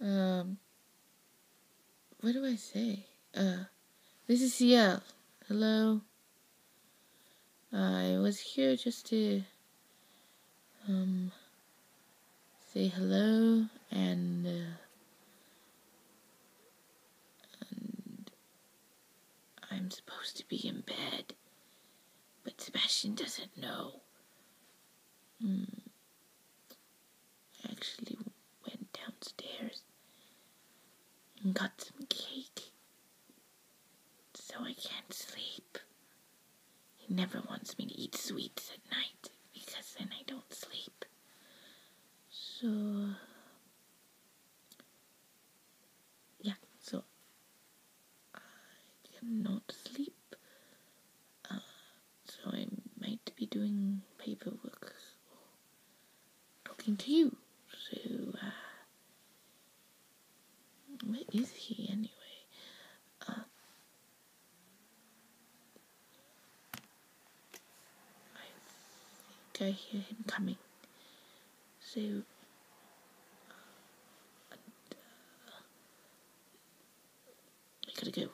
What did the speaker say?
What do I say? This is CL. Hello. I was here just to, say hello and I'm supposed to be in bed, but Sebastian doesn't know. I actually went downstairs and got some cake, so I can't sleep. He never wants me to eat sweets at night, because then I don't sleep. So, yeah, so I cannot sleep. So I might be doing paperwork or talking to you. So, where is he anyway? I think I hear him coming. So, I gotta go.